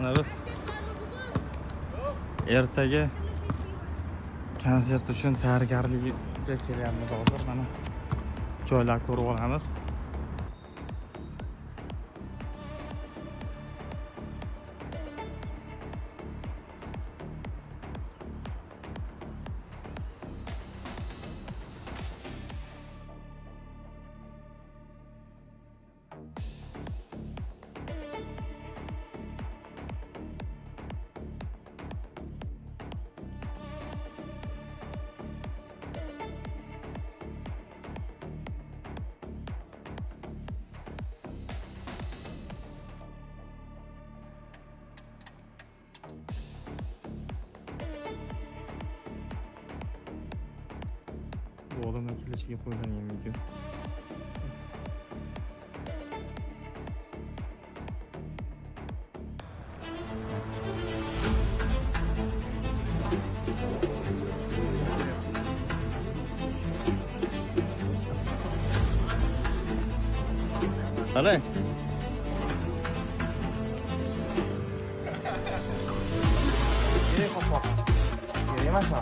Biz ertaga konsert uchun tayyorgarlikka kelyapmiz. Hozir mana joylar ko'rib olamiz. Bu odamlar kelishiga qo'yilgan video. Hadi. Nereye kapatmışsın? Yemez mi?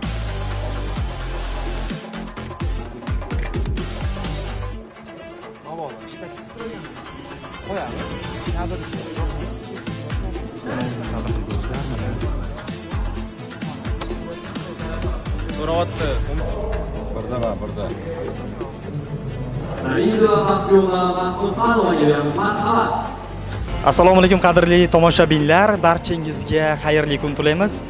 Ne oldu işte? Koy abi. Nerede düşüyor? So'rayapti. Burada. Saida Mahmudova Mahmudxonovaga beramiz. Marhamat. Assalomu alaykum qadrli tomoshabinlar, barchangizga xayrli kun tilaymiz.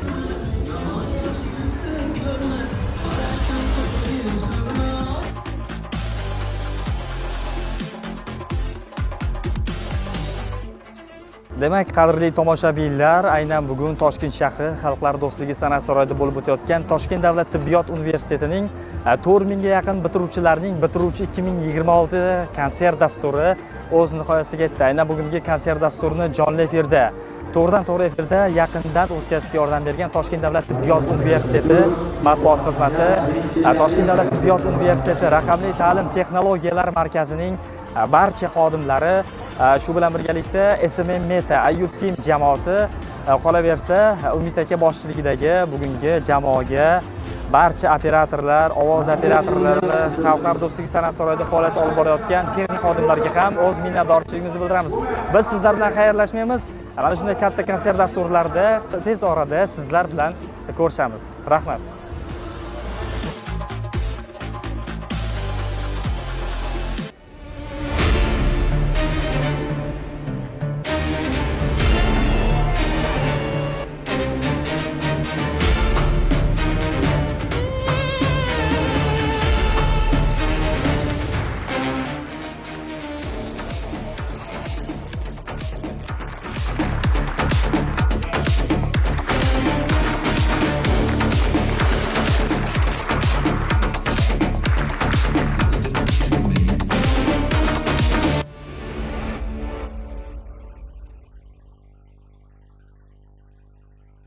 Demak, qadrli tomoshabinlar, aynan bugun Toshkent shahri Xalqlar do'stligi san'at saroyida bo'lib o'tayotgan Toshkent davlat tibbiyot universitetining 4000 ga yaqin bitiruvchilarining bitiruvchi 2026 konsert dasturi o'z nihoyasiga yetdi. Aynan bugungi konsert dasturini jonli efirda, to'g'ridan-to'g'ri efirda yaqindan o'tkazishga yordam bergan Toshkent davlat tibbiyot universiteti matbuot xizmati, Toshkent davlat tibbiyot universiteti raqamli ta'lim texnologiyalari markazining barcha xodimlari, shu bilan birgalikda SMM Meta Ayub Team jamoasi, qolaversa Umid aka boshchiligidagi bugungi jamoaga barcha operatorlar, ovoz operatorlari, Xalqlar do'stligi san'at saroyida faoliyat olib borayotgan texnik xodimlarga ham o'z minnatdorchiligimizni bildiramiz. Biz sizlar bilan xayrlashmaymiz. Mana shunday katta konsert dasturlarida tez orada sizlar bilan ko'rishamiz. Rahmat.